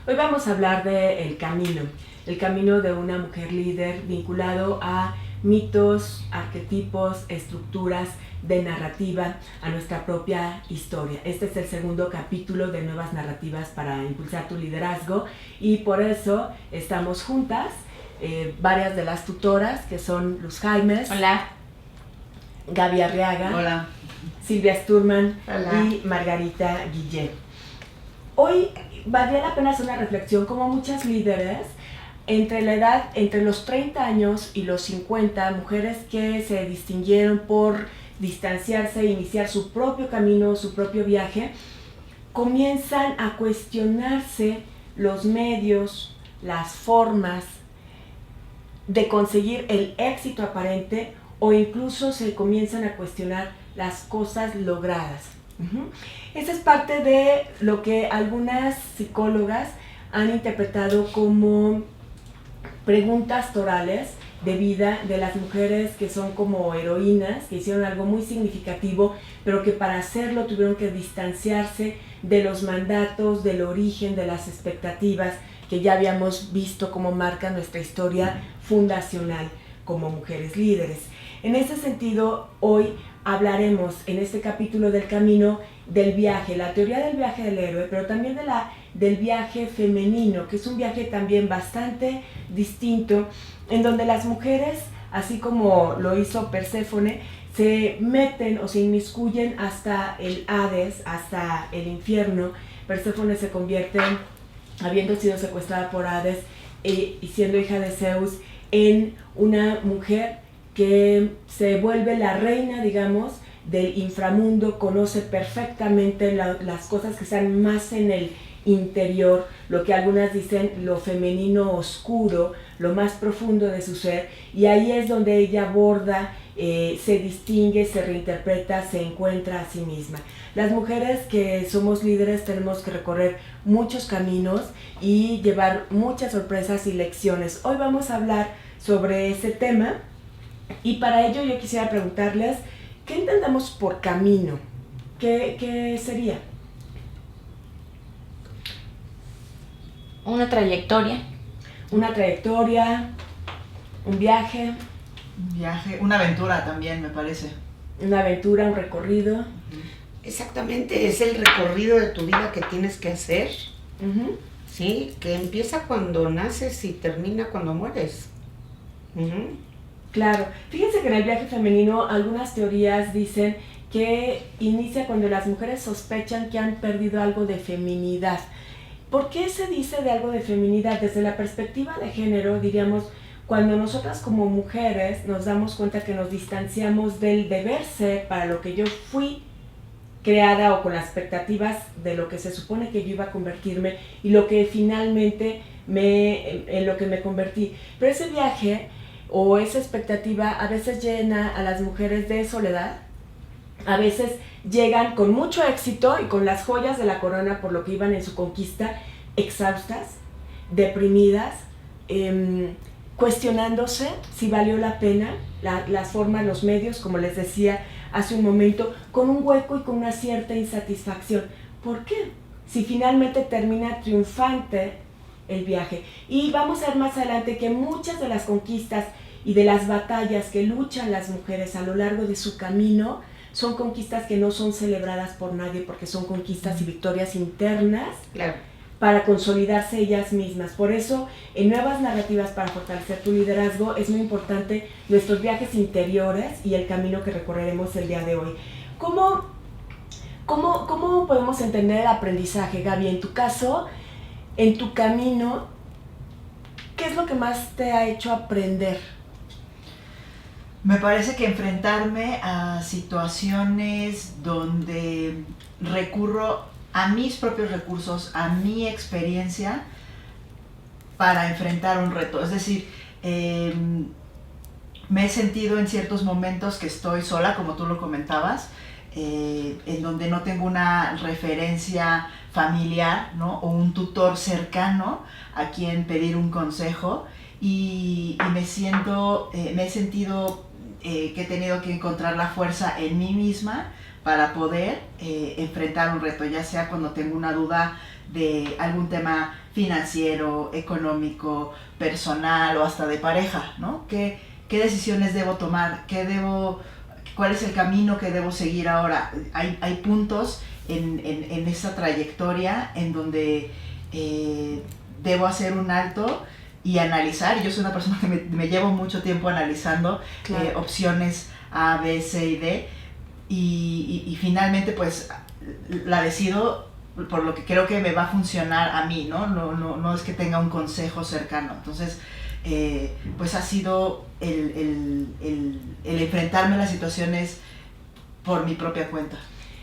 Hoy vamos a hablar de el camino de una mujer líder vinculado a mitos, arquetipos, estructuras de narrativa, a nuestra propia historia. Este es el segundo capítulo de Nuevas Narrativas para Impulsar tu Liderazgo y por eso estamos juntas, varias de las tutoras que son Luz Jaimes. Hola. Gaby Arriaga. Hola. Silvia Sturman. Hola. Y Margarita Guillén. Hoy valdría la pena hacer una reflexión, como muchas líderes, entre los 30 años y los 50, mujeres que se distinguieron por distanciarse e iniciar su propio camino, su propio viaje, comienzan a cuestionarse los medios, las formas de conseguir el éxito aparente o incluso se comienzan a cuestionar las cosas logradas. Esa es parte de lo que algunas psicólogas han interpretado como preguntas torales de vida de las mujeres que son como heroínas, que hicieron algo muy significativo, pero que para hacerlo tuvieron que distanciarse de los mandatos, del origen, de las expectativas que ya habíamos visto cómo marca nuestra historia fundacional como mujeres líderes. En ese sentido, hoy hablaremos en este capítulo del camino del viaje, la teoría del viaje del héroe, pero también del viaje femenino, que es un viaje también bastante distinto, en donde las mujeres, así como lo hizo Perséfone, se meten o se inmiscuyen hasta el Hades, hasta el infierno. Perséfone se convierte, habiendo sido secuestrada por Hades y siendo hija de Zeus, en una mujer que se vuelve la reina, digamos, del inframundo, conoce perfectamente las cosas que están más en el interior, lo que algunas dicen lo femenino oscuro, lo más profundo de su ser, y ahí es donde ella aborda, se distingue, se reinterpreta, se encuentra a sí misma. Las mujeres que somos líderes tenemos que recorrer muchos caminos y llevar muchas sorpresas y lecciones. Hoy vamos a hablar sobre ese tema. Y para ello yo quisiera preguntarles, ¿qué entendemos por camino? ¿Qué sería? Una trayectoria. Una trayectoria, un viaje. Un viaje, una aventura también me parece. Una aventura, un recorrido. Exactamente, es el recorrido de tu vida que tienes que hacer, ¿sí? Que empieza cuando naces y termina cuando mueres. Claro, fíjense que en el viaje femenino algunas teorías dicen que inicia cuando las mujeres sospechan que han perdido algo de feminidad. ¿Por qué se dice de algo de feminidad? Desde la perspectiva de género, diríamos, cuando nosotras como mujeres nos damos cuenta que nos distanciamos del deber ser para lo que yo fui creada o con las expectativas de lo que se supone que yo iba a convertirme y lo que finalmente en lo que me convertí. Pero ese viaje o esa expectativa a veces llena a las mujeres de soledad, a veces llegan con mucho éxito y con las joyas de la corona por lo que iban en su conquista, exhaustas, deprimidas, cuestionándose si valió la pena, las formas, los medios, como les decía hace un momento, con un hueco y con una cierta insatisfacción. ¿Por qué? Si finalmente termina triunfante el viaje. Y vamos a ver más adelante que muchas de las conquistas y de las batallas que luchan las mujeres a lo largo de su camino son conquistas que no son celebradas por nadie porque son conquistas y victorias internas, Claro. para consolidarse ellas mismas. Por eso, en Nuevas Narrativas para fortalecer tu liderazgo, es muy importante nuestros viajes interiores y el camino que recorreremos el día de hoy. ¿Cómo podemos entender el aprendizaje, Gaby? En tu caso, en tu camino, ¿qué es lo que más te ha hecho aprender? Me parece que enfrentarme a situaciones donde recurro a mis propios recursos, a mi experiencia para enfrentar un reto. Es decir, me he sentido en ciertos momentos que estoy sola, como tú lo comentabas, en donde no tengo una referencia familiar, ¿no? O un tutor cercano a quien pedir un consejo, y me he sentido que he tenido que encontrar la fuerza en mí misma para poder enfrentar un reto, ya sea cuando tengo una duda de algún tema financiero, económico, personal o hasta de pareja, ¿no? ¿Qué decisiones debo tomar? ¿Cuál es el camino que debo seguir ahora? Hay puntos en esa trayectoria en donde debo hacer un alto y analizar. Yo soy una persona que me llevo mucho tiempo analizando, claro, opciones A, B, C y D, y finalmente pues la decido por lo que creo que me va a funcionar a mí, ¿no? No es que tenga un consejo cercano. Entonces, pues ha sido el enfrentarme a las situaciones por mi propia cuenta.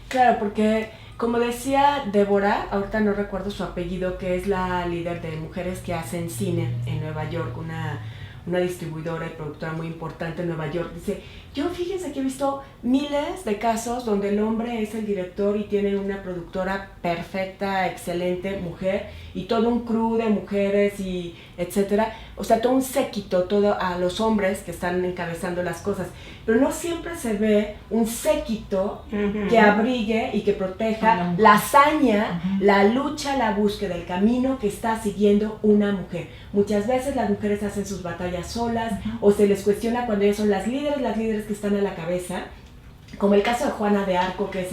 Claro, porque como decía Débora, ahorita no recuerdo su apellido, que es la líder de mujeres que hacen cine en Nueva York, una distribuidora y productora muy importante en Nueva York, dice, yo fíjense que he visto miles de casos donde el hombre es el director y tiene una productora perfecta, excelente, mujer, y todo un crew de mujeres y etcétera, o sea, todo un séquito, todo a los hombres que están encabezando las cosas, pero no siempre se ve un séquito que abrigue y que proteja la hazaña, la lucha, la búsqueda, el camino que está siguiendo una mujer. Muchas veces las mujeres hacen sus batallas solas o se les cuestiona cuando ellas son las líderes que están a la cabeza, como el caso de Juana de Arco, que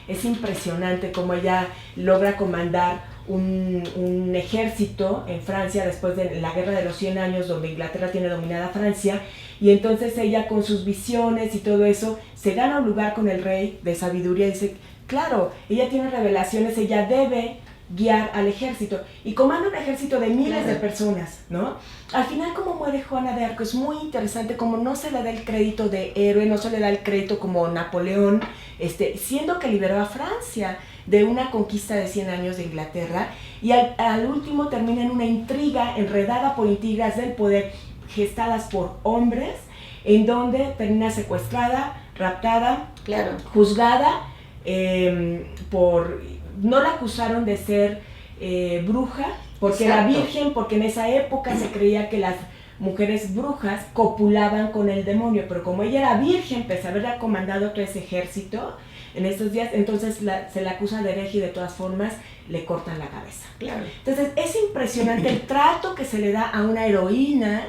es impresionante cómo ella logra comandar un ejército en Francia después de la guerra de los 100 años, donde Inglaterra tiene dominada Francia, y entonces ella con sus visiones y todo eso se gana un lugar con el rey de sabiduría y dice, claro, ella tiene revelaciones, ella debe guiar al ejército, y comanda un ejército de miles de personas, ¿no? Al final, como muere Juana de Arco, es muy interesante, como no se le da el crédito de héroe, no se le da el crédito como Napoleón, siendo que liberó a Francia de una conquista de 100 años de Inglaterra, y al último termina en una intriga enredada por intrigas del poder gestadas por hombres, en donde termina secuestrada, raptada, claro, juzgada no la acusaron de ser bruja, porque era virgen, porque en esa época se creía que las mujeres brujas copulaban con el demonio, pero como ella era virgen, pese a haberla comandado todo ese ejército en estos días, entonces se la acusa de hereje y de todas formas le cortan la cabeza. Claro. Entonces es impresionante el trato que se le da a una heroína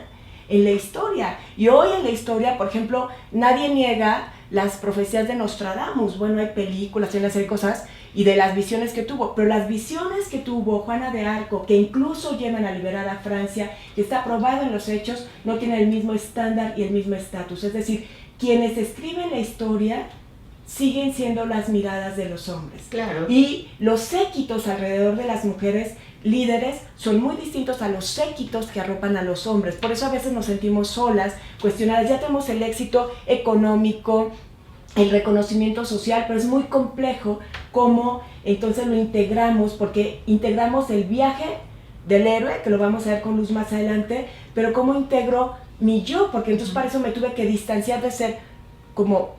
en la historia. Y hoy en la historia, por ejemplo, nadie niega las profecías de Nostradamus. Bueno, hay películas, hay una serie de cosas, y de las visiones que tuvo, pero las visiones que tuvo Juana de Arco, que incluso llevan a liberar a Francia, que está probado en los hechos, no tienen el mismo estándar y el mismo estatus. Es decir, quienes escriben la historia siguen siendo las miradas de los hombres. Claro. Y los séquitos alrededor de las mujeres líderes son muy distintos a los séquitos que arropan a los hombres. Por eso a veces nos sentimos solas, cuestionadas. Ya tenemos el éxito económico, el reconocimiento social, pero es muy complejo cómo entonces lo integramos, porque integramos el viaje del héroe, que lo vamos a ver con luz más adelante, pero cómo integro mi yo, porque entonces para eso me tuve que distanciar de ser como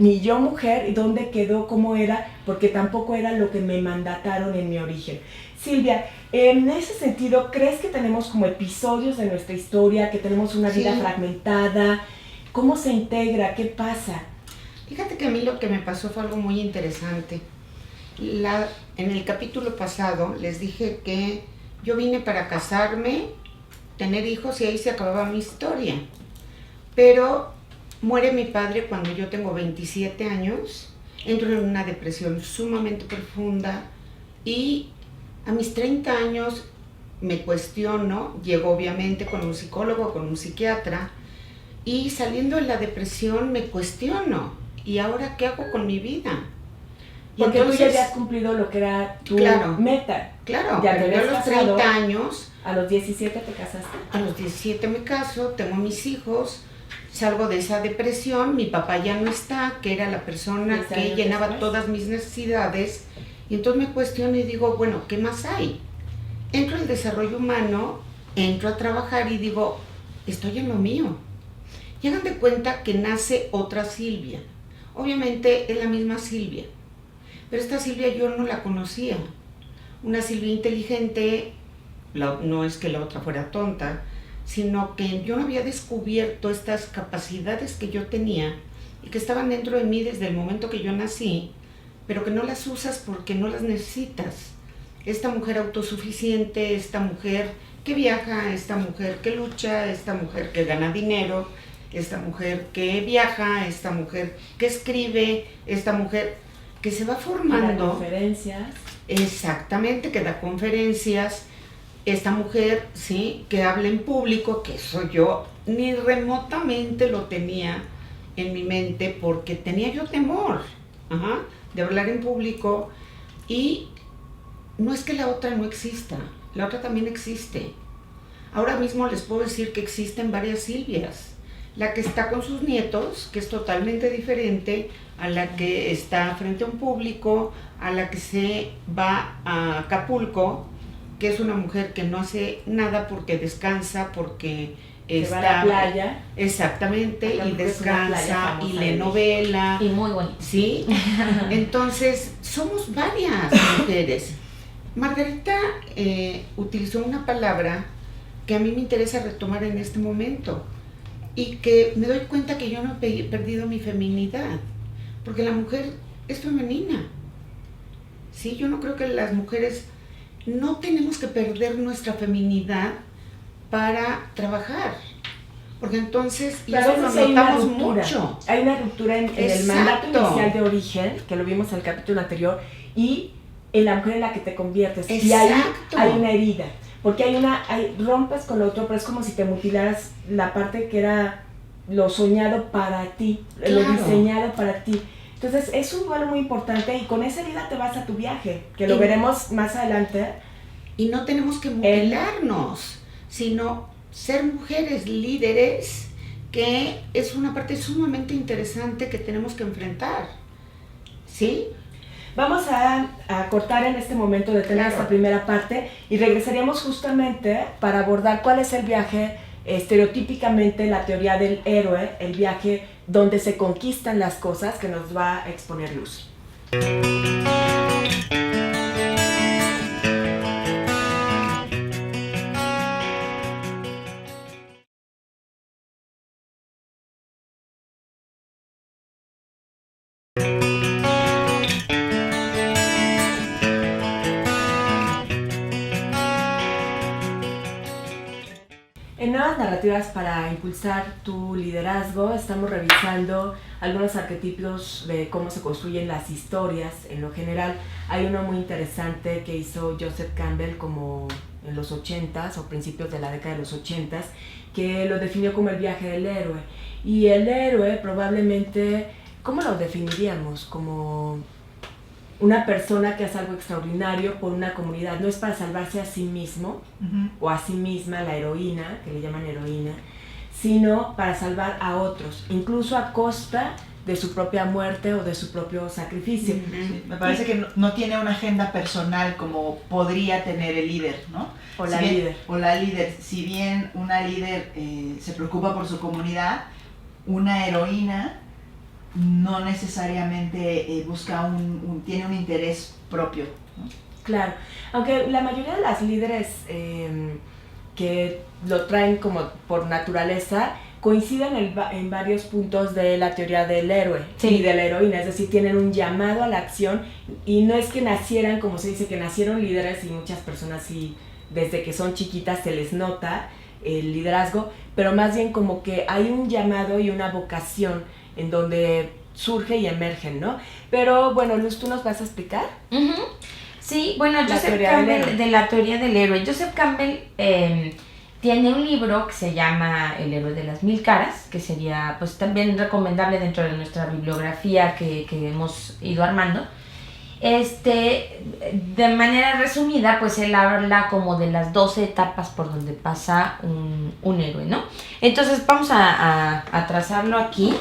mi yo mujer, y dónde quedó, cómo era, porque tampoco era lo que me mandataron en mi origen. Silvia, en ese sentido, ¿crees que tenemos como episodios de nuestra historia, que tenemos una vida fragmentada? ¿Cómo se integra? ¿Qué pasa? Fíjate que a mí lo que me pasó fue algo muy interesante. En el capítulo pasado les dije que yo vine para casarme, tener hijos, y ahí se acababa mi historia. Pero muere mi padre cuando yo tengo 27 años, entro en una depresión sumamente profunda y A mis 30 años me cuestiono, llego obviamente con un psicólogo, con un psiquiatra, y saliendo de la depresión me cuestiono, ¿y ahora qué hago con mi vida? Y Porque entonces, tú ya habías cumplido lo que era tu Claro. meta. claro, Ya te pero yo a habías los casado. 30 años, A los 17 te casaste. a los 17 me caso, tengo mis hijos, salgo de esa depresión, mi papá ya no está, que era la persona 10 que años llenaba después. todas mis necesidades, y entonces me cuestiono y digo, bueno, ¿qué más hay? Entro al desarrollo humano, entro a trabajar y digo, estoy en lo mío. Y hagan de cuenta que nace otra Silvia. Obviamente es la misma Silvia, pero esta Silvia yo no la conocía. Una Silvia inteligente, no es que la otra fuera tonta, sino que yo no había descubierto estas capacidades que yo tenía y que estaban dentro de mí desde el momento que yo nací, pero que no las usas porque no las necesitas. Esta mujer autosuficiente, esta mujer que viaja, esta mujer que lucha, esta mujer que gana dinero, esta mujer que viaja, esta mujer que escribe, esta mujer que se va Para formando. conferencias. Exactamente, que da conferencias. Esta mujer, sí, que habla en público, que eso yo ni remotamente lo tenía en mi mente porque tenía yo temor de hablar en público. Y no es que la otra no exista, la otra también existe. Ahora mismo les puedo decir que existen varias Silvias. La que está con sus nietos, que es totalmente diferente a la que está frente a un público, a la que se va a Acapulco, que es una mujer que no hace nada porque descansa, porque Se va a la playa. Exactamente, y Acapulco es una playa descansa, famosa y de lee México. novela. Y muy bonito. ¿Sí? Entonces, somos varias mujeres. Margarita utilizó una palabra que a mí me interesa retomar en este momento y que me doy cuenta que yo no he perdido mi feminidad, porque la mujer es femenina. ¿Sí? Yo no creo que las mujeres no tenemos que perder nuestra feminidad para trabajar, porque entonces, y Pero a eso lo veces hay una notamos ruptura. mucho. Hay una ruptura en el Exacto. mandato inicial de origen, que lo vimos en el capítulo anterior, y en la mujer en la que te conviertes. Y ahí Exacto. hay una herida. Porque rompes con lo otro, pero es como si te mutilaras la parte que era lo soñado para ti, lo Claro. diseñado para ti. Entonces es un duelo muy importante y con esa herida te vas a tu viaje, que lo Y- veremos más adelante. Y no tenemos que mutilarnos, sino ser mujeres líderes, que es una parte sumamente interesante que tenemos que enfrentar. ¿Sí? Vamos a cortar en este momento, detener Claro. esta primera parte y regresaríamos justamente para abordar cuál es el viaje, estereotípicamente la teoría del héroe, el viaje donde se conquistan las cosas que nos va a exponer Luz. En Nuevas Narrativas para impulsar tu liderazgo estamos revisando algunos arquetipos de cómo se construyen las historias en lo general. Hay uno muy interesante que hizo Joseph Campbell como en los 80s o principios de la década de los 80s, que lo definió como el viaje del héroe. Y el héroe probablemente, ¿cómo lo definiríamos? Como una persona que hace algo extraordinario por una comunidad. No es para salvarse a sí mismo o a sí misma, la heroína, que le llaman heroína, sino para salvar a otros, incluso a costa de su propia muerte o de su propio sacrificio. Sí, me parece que no tiene una agenda personal como podría tener el líder, ¿no? O la líder. O la líder. Si bien una líder se preocupa por su comunidad, una heroína no necesariamente busca tiene un interés propio, ¿no? Claro, aunque la mayoría de las líderes que lo traen como por naturaleza coinciden en varios puntos de la teoría del héroe y de la heroína, es decir, tienen un llamado a la acción y no es que nacieran, como se dice, que nacieron líderes y muchas personas sí, desde que son chiquitas se les nota el liderazgo, pero más bien como que hay un llamado y una vocación en donde surge y emergen, ¿no? Pero bueno, Luz, ¿tú nos vas a explicar? Sí, bueno, La Joseph teoría del Campbell, héroe. de la teoría del héroe. Joseph Campbell tiene un libro que se llama El héroe de las 1000 caras, que sería pues también recomendable dentro de nuestra bibliografía que hemos ido armando. De manera resumida, pues él habla como de las 12 etapas por donde pasa un héroe, ¿no? Entonces vamos a trazarlo aquí,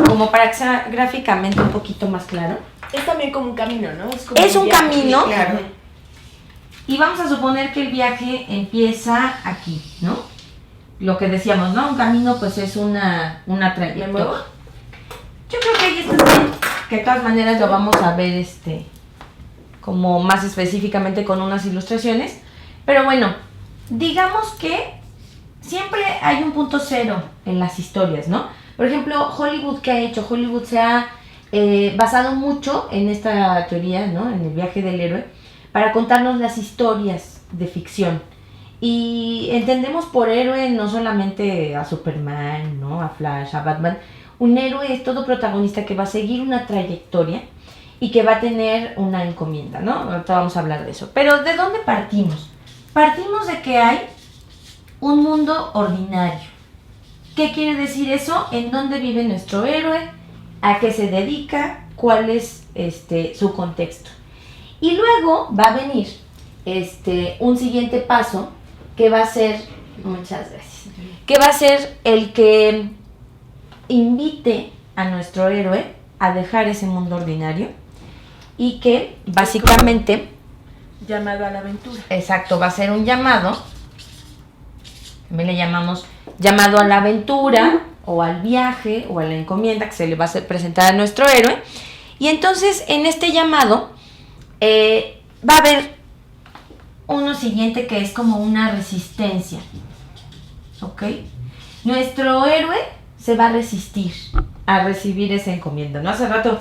como para que sea gráficamente un poquito más claro. Es también como un camino, ¿no? Como Es un viaje. camino. Claro. Y vamos a suponer que el viaje empieza aquí, ¿no? Lo que decíamos, ¿no? Un camino pues es una ¿Me muevo? trayectoria. Yo creo que ahí está bien, que de todas maneras lo vamos a ver como más específicamente con unas ilustraciones. Pero bueno, digamos que siempre hay un punto cero en las historias, ¿no? Por ejemplo, Hollywood, ¿qué ha hecho? Hollywood se ha basado mucho en esta teoría, ¿no? En el viaje del héroe, para contarnos las historias de ficción. Y entendemos por héroe no solamente a Superman, ¿no? A Flash, a Batman. Un héroe es todo protagonista que va a seguir una trayectoria y que va a tener una encomienda, ¿no? Ahorita vamos a hablar de eso. Pero ¿de dónde partimos? Partimos de que hay un mundo ordinario. ¿Qué quiere decir eso? ¿En dónde vive nuestro héroe? ¿A qué se dedica? ¿Cuál es su contexto? Y luego va a venir un siguiente paso que va a ser, muchas gracias, que va a ser el que invite a nuestro héroe a dejar ese mundo ordinario y que básicamente, Llamado a la aventura. exacto, va a ser un llamado, también le llamamos llamado a la aventura o al viaje o a la encomienda que se le va a hacer presentar a nuestro héroe. Y entonces en este llamado va a haber uno siguiente que es como una resistencia, ¿ok? Nuestro héroe se va a resistir a recibir esa encomienda, ¿no? Hace rato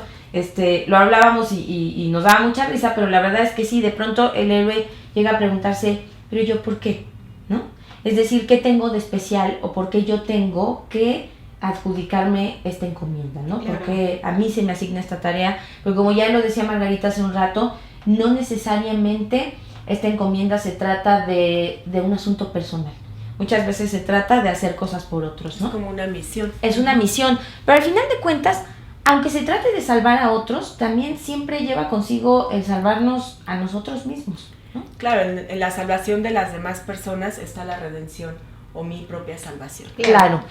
lo hablábamos y nos daba mucha risa, pero la verdad es que sí, de pronto el héroe llega a preguntarse, pero yo ¿por qué? ¿No? Es decir, ¿qué tengo de especial o por qué yo tengo que adjudicarme esta encomienda, ¿no? Claro. Porque a mí se me asigna esta tarea, porque como ya lo decía Margarita hace un rato, no necesariamente esta encomienda se trata de un asunto personal. Muchas veces se trata de hacer cosas por otros, ¿no? Es como una misión. Es una misión, pero al final de cuentas, aunque se trate de salvar a otros, también siempre lleva consigo el salvarnos a nosotros mismos, ¿no? Claro, en la salvación de las demás personas está la redención o mi propia salvación. Claro.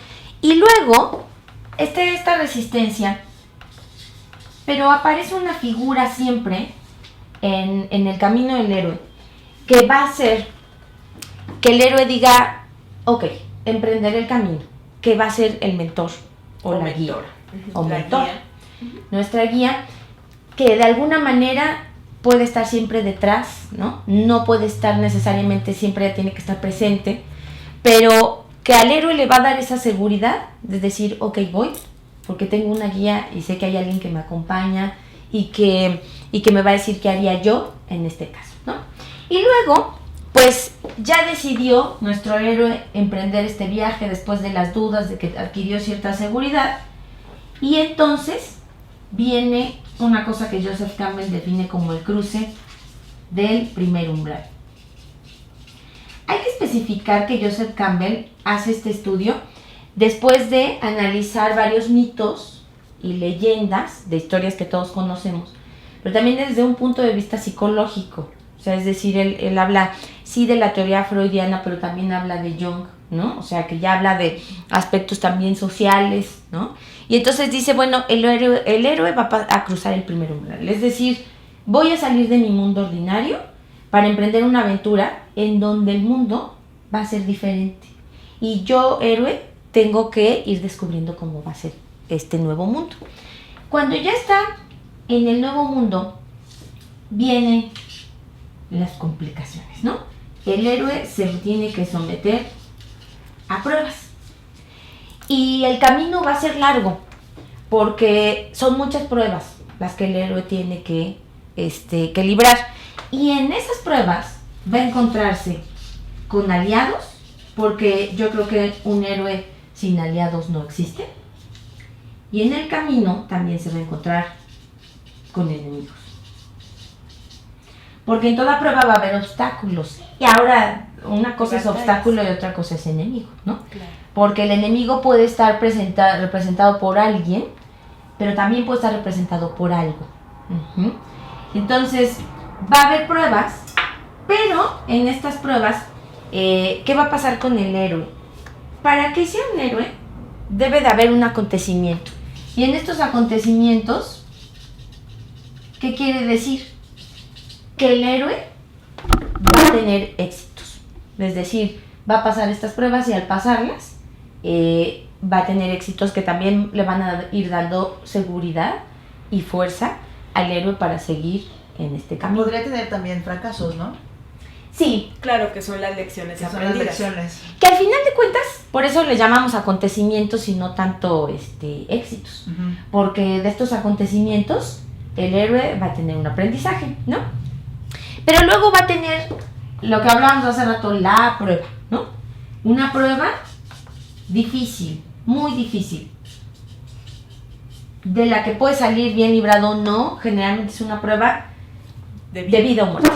Y luego, esta resistencia, pero aparece una figura siempre en el camino del héroe, que va a hacer que el héroe diga, ok, emprenderé el camino, que va a ser el mentor o la guía. mentora. O La mentor. guía. Nuestra guía, que de alguna manera puede estar siempre detrás, ¿no? No puede estar necesariamente siempre, tiene que estar presente, pero que al héroe le va a dar esa seguridad de decir, ok, voy, porque tengo una guía y sé que hay alguien que me acompaña y que me va a decir qué haría yo en este caso, ¿no? Y luego, pues ya decidió nuestro héroe emprender este viaje después de las dudas, de que adquirió cierta seguridad. Y entonces viene una cosa que Joseph Campbell define como el cruce del primer umbral. Hay que especificar que Joseph Campbell hace este estudio después de analizar varios mitos y leyendas de historias que todos conocemos, pero también desde un punto de vista psicológico. O sea, es decir, él habla, sí, de la teoría freudiana, pero también habla de Jung, ¿no? O sea, que ya habla de aspectos también sociales, ¿no? Y entonces dice, bueno, el héroe va a cruzar el primer umbral. Es decir, voy a salir de mi mundo ordinario para emprender una aventura en donde el mundo va a ser diferente. Y yo, héroe, tengo que ir descubriendo cómo va a ser este nuevo mundo. Cuando ya está en el nuevo mundo, vienen las complicaciones, ¿no? El héroe se tiene que someter a pruebas. Y el camino va a ser largo, porque son muchas pruebas las que el héroe tiene que librar. Y en esas pruebas va a encontrarse con aliados, porque yo creo que un héroe sin aliados no existe. Y en el camino también se va a encontrar con enemigos. Porque en toda prueba va a haber obstáculos. Y ahora, una cosa es Batallas. obstáculo y otra cosa es enemigo, ¿no? Claro. Porque el enemigo puede estar representado por alguien, pero también puede estar representado por algo. Ujú. Entonces, va a haber pruebas, pero en estas pruebas, ¿qué va a pasar con el héroe? Para que sea un héroe, debe de haber un acontecimiento. Y en estos acontecimientos, ¿qué quiere decir? Que el héroe va a tener éxitos. Es decir, va a pasar estas pruebas y al pasarlas, va a tener éxitos que también le van a ir dando seguridad y fuerza al héroe para seguir en este camino. Podría tener también fracasos, ¿no? Sí, Claro que son las lecciones Que son las aprendidas. lecciones. que al final de cuentas, por eso le llamamos acontecimientos y no tanto éxitos. Ujú. Porque de estos acontecimientos, el héroe va a tener un aprendizaje, ¿no? Pero luego va a tener lo que hablábamos hace rato, la prueba, ¿no? Una prueba difícil, muy difícil, de la que puede salir bien librado o no. Generalmente es una prueba de vida o muerte,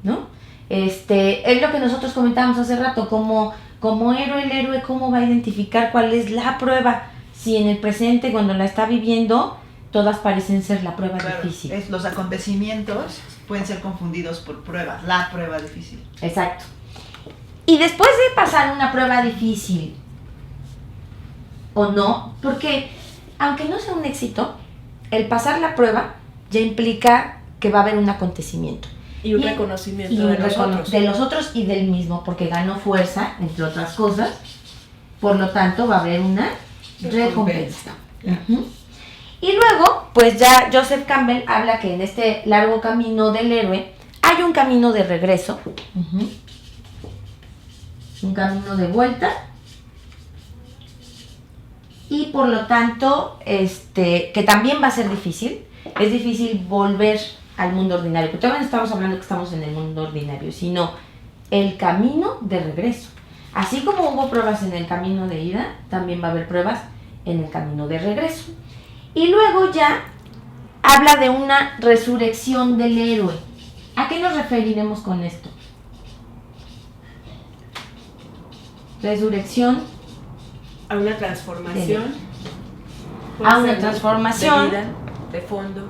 ¿no? Es lo que nosotros comentábamos hace rato, como héroe, el héroe, ¿cómo va a identificar cuál es la prueba? Si en el presente, cuando la está viviendo, todas parecen ser la prueba Claro, difícil. los acontecimientos pueden ser confundidos por pruebas, la prueba difícil. Exacto. Y después de pasar una prueba difícil, o no, porque aunque no sea un éxito, el pasar la prueba ya implica que va a haber un acontecimiento. Y un Y- reconocimiento Y de los otros. de los otros y del mismo, porque ganó fuerza, entre otras cosas. Por lo tanto, va a haber una recompensa. Ujú. Y luego, pues ya Joseph Campbell habla que en este largo camino del héroe hay un camino de regreso, ujú, un camino de vuelta, y por lo tanto, que también va a ser difícil. Es difícil volver al mundo ordinario, porque todavía no estamos hablando que estamos en el mundo ordinario, sino el camino de regreso. Así como hubo pruebas en el camino de ida, también va a haber pruebas en el camino de regreso. Y luego ya habla de una resurrección del héroe. ¿A qué nos referiremos con esto? Resurrección A una transformación. a Puede una ser transformación. de vida, de fondo.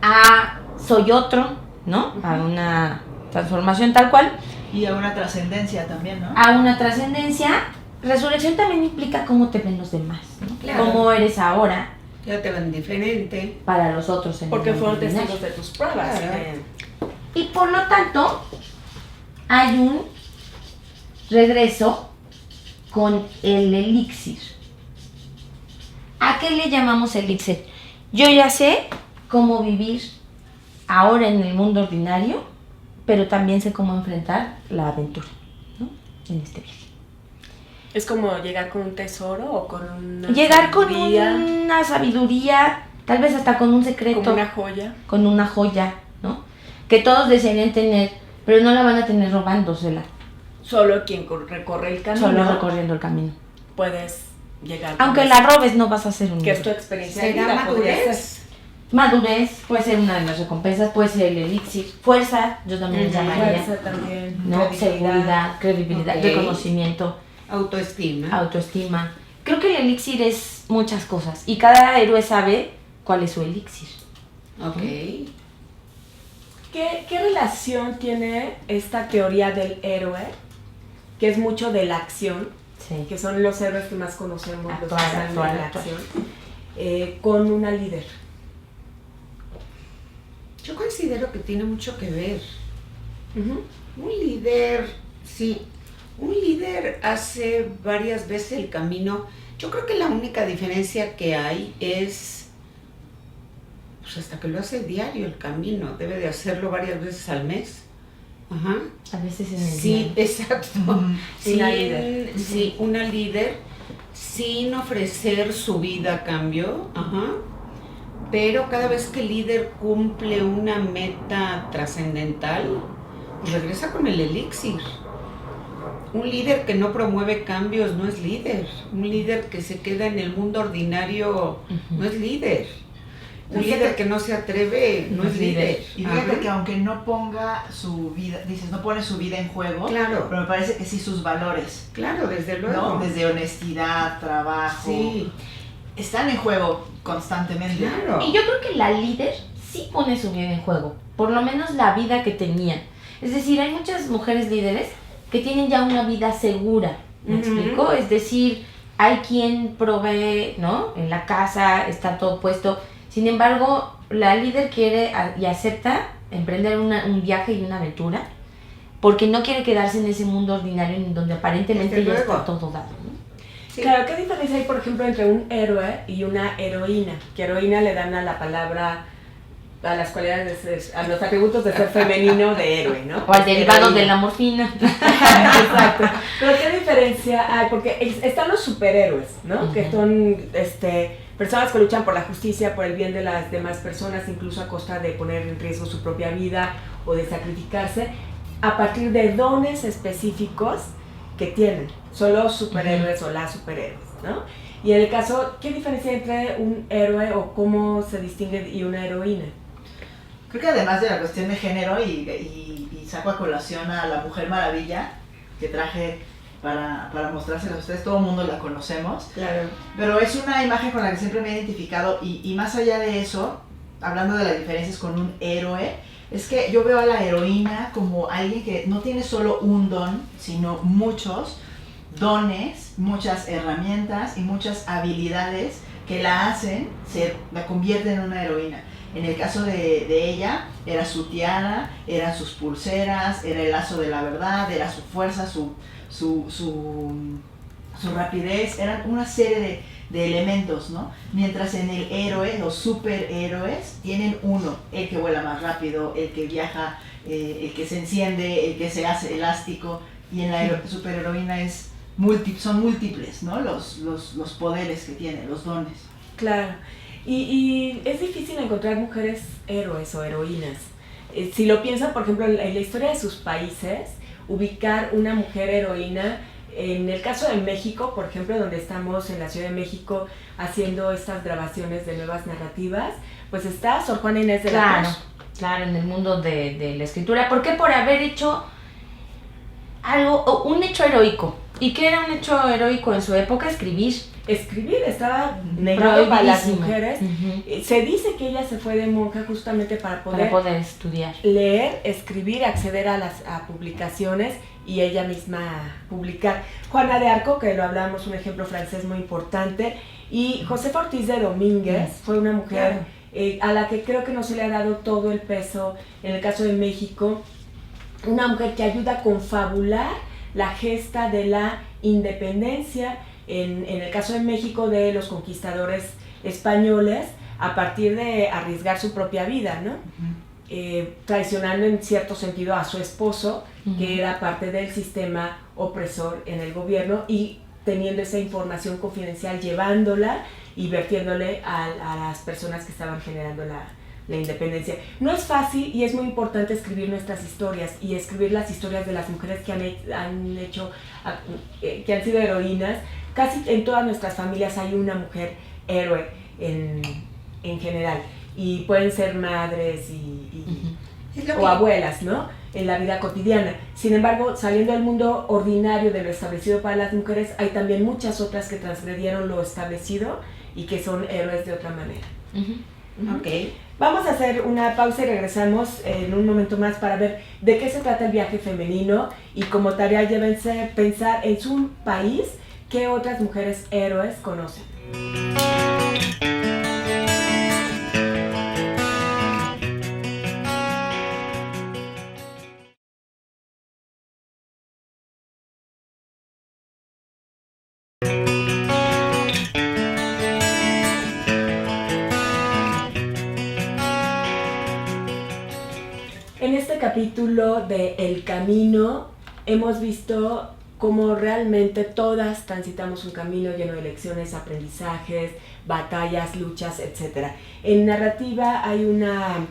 a soy otro, ¿no? A una transformación tal cual, Y a una trascendencia también, ¿no? a una trascendencia. Resurrección también implica cómo te ven los demás, ¿no? Claro. Cómo eres ahora Ya te ven diferente. para los otros en el Porque mundo fueron ordinario. testigos de tus pruebas. Claro. Y por lo tanto, hay un regreso con el elixir. ¿A qué le llamamos elixir? Yo ya sé cómo vivir ahora en el mundo ordinario, pero también sé cómo enfrentar la aventura, ¿no? En este viaje. Es como llegar con un tesoro o con una Llegar con sabiduría, una sabiduría, tal vez hasta con un secreto, como una joya. con una joya, ¿no? Que todos desearían tener, pero no la van a tener robándosela, Solo quien recorre el camino solo recorriendo el camino. puedes llegar. con Aunque eso, la robes, no vas a ser un que es tu héroe. experiencia de ¿Será vida, podría ser. madurez? Madurez puede ser una de las recompensas, puede ser el elixir, fuerza, yo también le Ujú. llamaría, Fuerza también. ¿no? credibilidad. Seguridad, credibilidad, Ok. reconocimiento, Autoestima. autoestima. Creo que el elixir es muchas cosas y cada héroe sabe cuál es su elixir. Ok. ¿Qué relación tiene esta teoría del héroe, que es mucho de la acción, Sí. que son los héroes que más conocemos, los que Actual, salen de la actual. acción, con una líder? Yo considero que tiene mucho que ver. Ujú. Un líder, sí, un líder hace varias veces el camino. Yo creo que la única diferencia que hay es, pues hasta que lo hace diario el camino, debe de hacerlo varias veces al mes. Ajá. A veces en el Sí, diario. exacto. Ujú. Una líder. Sí, una líder sin ofrecer su vida a cambio, ajá. Pero cada vez que el líder cumple una meta trascendental, pues regresa con el elixir. Un líder que no promueve cambios no es líder. Un líder que se queda en el mundo ordinario Ujú. no es líder. Un líder que no se atreve no es líder. Y fíjate Ajá. que aunque no ponga su vida, dices, no pone su vida en juego, Claro. pero me parece que sí sus valores, Claro, desde luego. ¿no? Desde honestidad, trabajo, Sí, están en juego constantemente. claro. Y yo creo que la líder sí pone su vida en juego, por lo menos la vida que tenía. Es decir, hay muchas mujeres líderes que tienen ya una vida segura, ¿me Ujú. explico? Es decir, hay quien provee, ¿no? En la casa está todo puesto. Sin embargo, la líder quiere y acepta emprender un viaje y una aventura porque no quiere quedarse en ese mundo ordinario en donde aparentemente Desde ya luego. está todo dado, ¿no? Sí. Claro, ¿qué diferencia hay, por ejemplo, entre un héroe y una heroína? Que heroína le dan a la palabra, a las cualidades, a los atributos de ser femenino de héroe, ¿no? O al derivado Heroína. de la morfina. Exacto. Pero ¿qué diferencia hay? Porque están los superhéroes, ¿no? Ujú. Que son personas que luchan por la justicia, por el bien de las demás personas, incluso a costa de poner en riesgo su propia vida o de sacrificarse, a partir de dones específicos que tienen. Son los superhéroes o las superhéroes, ¿no? Y en el caso, ¿qué diferencia hay entre un héroe o cómo se distingue y una heroína? Creo que además de la cuestión de género y saco a colación a la Mujer Maravilla que traje para mostrárselas a ustedes, todo el mundo la conocemos, Claro. pero es una imagen con la que siempre me he identificado y más allá de eso, hablando de las diferencias con un héroe, es que yo veo a la heroína como alguien que no tiene solo un don, sino muchos dones, muchas herramientas y muchas habilidades que la hacen, la convierten en una heroína. En el caso de ella, era su tiara, eran sus pulseras, era el lazo de la verdad, era su fuerza, su rapidez, eran una serie de elementos, ¿no? Mientras en el héroe, los superhéroes, tienen uno, el que vuela más rápido, el que viaja, el que se enciende, el que se hace elástico, y en la superheroína son múltiples, ¿no? Los poderes que tiene, los dones. Claro, y es difícil encontrar mujeres héroes o heroínas. Si lo piensan, por ejemplo, en la historia de sus países, ubicar una mujer heroína, en el caso de México, por ejemplo, donde estamos en la Ciudad de México haciendo estas grabaciones de nuevas narrativas, pues está Sor Juana Inés de la Claro, Cruz. claro, en el mundo de la escritura. ¿Por qué? Por haber hecho un hecho heroico. ¿Y qué era un hecho heroico en su época? Escribir. Escribir estaba negado para las Prohibidísimo. mujeres. Ujú. Se dice que ella se fue de monja justamente para Para poder estudiar. leer, escribir, acceder a publicaciones y ella misma publicar. Juana de Arco, que lo hablamos, un ejemplo francés muy importante, y Josefa Ortiz de Domínguez fue una mujer a la que creo que no se le ha dado todo el peso en el caso de México, una mujer que ayuda a confabular la gesta de la independencia, en el caso de México, de los conquistadores españoles, a partir de arriesgar su propia vida, ¿no? Traicionando en cierto sentido a su esposo, que era parte del sistema opresor en el gobierno, y teniendo esa información confidencial, llevándola y vertiéndole a las personas que estaban generando la independencia. No es fácil y es muy importante escribir nuestras historias y escribir las historias de las mujeres que que han sido heroínas. Casi en todas nuestras familias hay una mujer héroe en general, y pueden ser madres Es lo o que- abuelas, ¿no? En la vida cotidiana. Sin embargo, saliendo del mundo ordinario de lo establecido para las mujeres, hay también muchas otras que transgredieron lo establecido y que son héroes de otra manera. Ujú. Ok. Vamos a hacer una pausa y regresamos en un momento más para ver de qué se trata el viaje femenino, y como tarea llévense pensar en su país qué otras mujeres héroes conocen. En este capítulo de El Camino hemos visto cómo realmente todas transitamos un camino lleno de lecciones, aprendizajes, batallas, luchas, etc. En narrativa hay una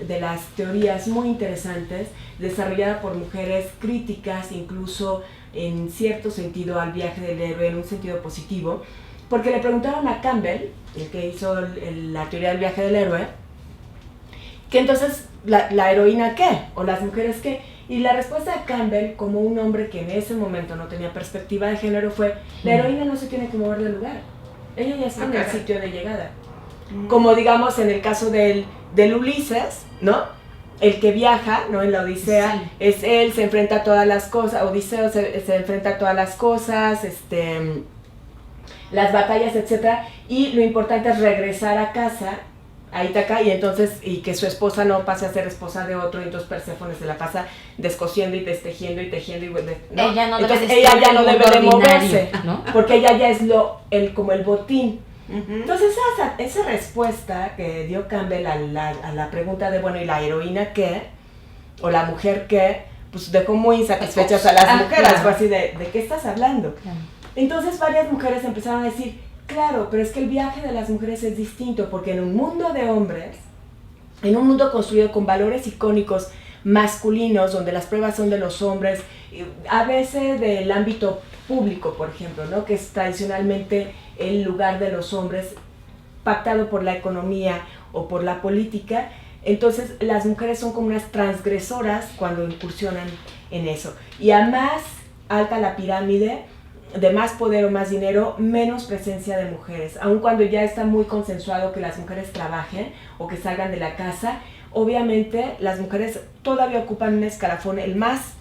de las teorías muy interesantes desarrollada por mujeres críticas, incluso en cierto sentido al viaje del héroe, en un sentido positivo, porque le preguntaron a Campbell, el que hizo la teoría del viaje del héroe, que entonces la heroína qué, o las mujeres qué, y la respuesta de Campbell, como un hombre que en ese momento no tenía perspectiva de género, fue: la heroína no se tiene que mover del lugar, ella ya está en el sitio de llegada. Como digamos en el caso del Ulises, ¿no? El que viaja, ¿no? En la Odisea, sí, es él, se enfrenta a todas las cosas, Odiseo se enfrenta a todas las cosas, las batallas, etcétera, y lo importante es regresar a casa, a Ítaca, y entonces, y que su esposa no pase a ser esposa de otro, y entonces Perséfone se la pasa descosiendo y destejiendo y tejiendo, ¿no? Ella no entonces debe ella ya no debe de moverse, ¿no? porque ella ya es como el botín. Entonces esa respuesta que dio Campbell a la pregunta de, bueno, ¿y la heroína qué? ¿O la mujer qué? Pues dejó muy insatisfechas a las mujeres, claro. Fue así ¿de qué estás hablando? Claro. Entonces varias mujeres empezaron a decir, claro, pero es que el viaje de las mujeres es distinto, porque en un mundo de hombres, en un mundo construido con valores icónicos masculinos, donde las pruebas son de los hombres, a veces del ámbito público, por ejemplo, ¿no? Que es tradicionalmente el lugar de los hombres, pactado por la economía o por la política. Entonces las mujeres son como unas transgresoras cuando incursionan en eso. Y a más alta la pirámide, de más poder o más dinero, menos presencia de mujeres. Aun cuando ya está muy consensuado que las mujeres trabajen o que salgan de la casa, obviamente las mujeres todavía ocupan un escalafón, el más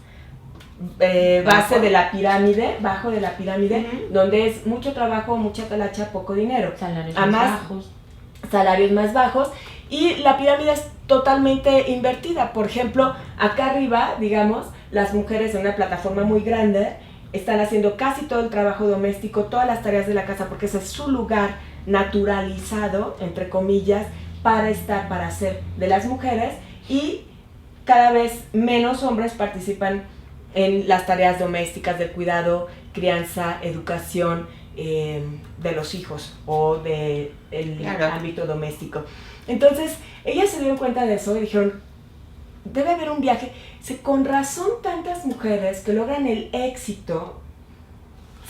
base de la pirámide, bajo de la pirámide, donde es mucho trabajo, mucha talacha, poco dinero. Salarios más bajos. Salarios más bajos, y la pirámide es totalmente invertida. Por ejemplo, acá arriba, digamos, las mujeres en una plataforma muy grande están haciendo casi todo el trabajo doméstico, todas las tareas de la casa, porque ese es su lugar naturalizado, entre comillas, para ser de las mujeres, y cada vez menos hombres participan en las tareas domésticas del cuidado, crianza, educación de los hijos o del ámbito doméstico. Entonces, ellas se dieron cuenta de eso y dijeron, debe haber un viaje. Con razón tantas mujeres que logran el éxito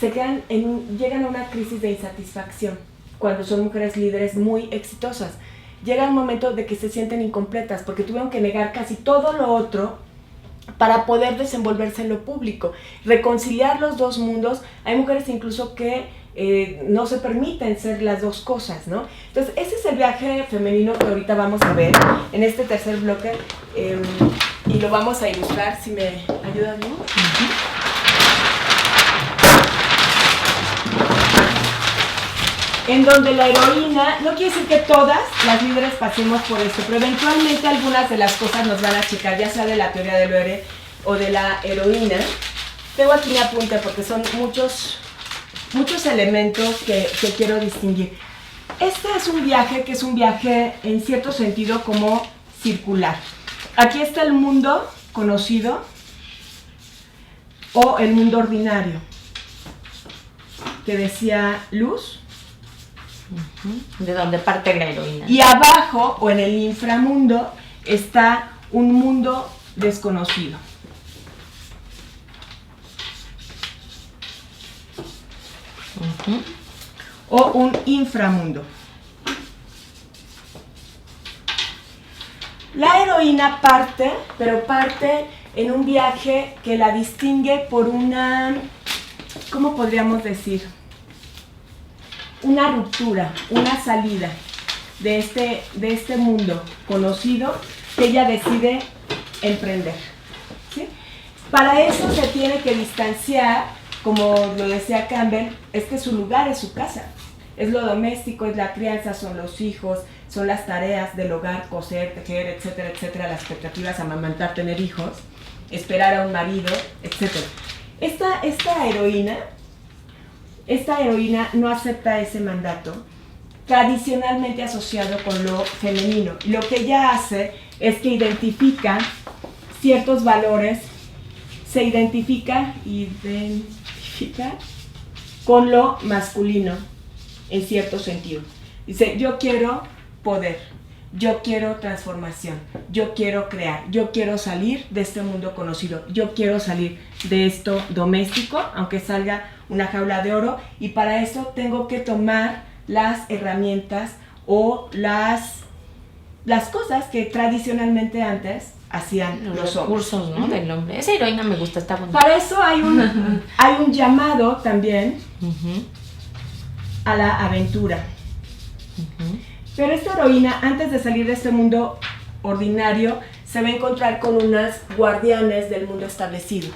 llegan a una crisis de insatisfacción cuando son mujeres líderes muy exitosas. Llega un momento de que se sienten incompletas porque tuvieron que negar casi todo lo otro para poder desenvolverse en lo público, reconciliar los dos mundos. Hay mujeres incluso que no se permiten ser las dos cosas, ¿no? Entonces, ese es el viaje femenino que ahorita vamos a ver en este tercer bloque, y lo vamos a ilustrar, si me ayudas, ¿no? En donde la heroína, no quiere decir que todas las líderes pasemos por esto, pero eventualmente algunas de las cosas nos van a checar, ya sea de la teoría del héroe o de la heroína. Tengo aquí mi apunte porque son muchos elementos que quiero distinguir. Este es un viaje que es un viaje en cierto sentido como circular. Aquí está el mundo conocido o el mundo ordinario, que decía Luz. De donde parte la heroína. Y abajo, o en el inframundo, está un mundo desconocido. O un inframundo. La heroína parte, pero parte en un viaje que la distingue por una, ¿cómo podríamos decir? Una ruptura, una salida de este mundo conocido que ella decide emprender, ¿sí? Para eso se tiene que distanciar, como lo decía Campbell, es que su lugar es su casa, es lo doméstico, es la crianza, son los hijos, son las tareas del hogar, coser, tejer, etcétera, etcétera, las expectativas, amamantar, tener hijos, esperar a un marido, etcétera. Esta heroína no acepta ese mandato tradicionalmente asociado con lo femenino. Lo que ella hace es que identifica ciertos valores, se identifica con lo masculino en cierto sentido. Dice, yo quiero poder, yo quiero transformación, yo quiero crear, yo quiero salir de este mundo conocido, yo quiero salir de esto doméstico, aunque salga una jaula de oro, y para eso tengo que tomar las herramientas o las cosas que tradicionalmente antes hacían los recursos, hombres, ¿no? Del hombre. Esa heroína me gusta, está bonita. Para eso hay un llamado también a la aventura. Pero esta heroína, antes de salir de este mundo ordinario, se va a encontrar con unas guardianes del mundo establecido,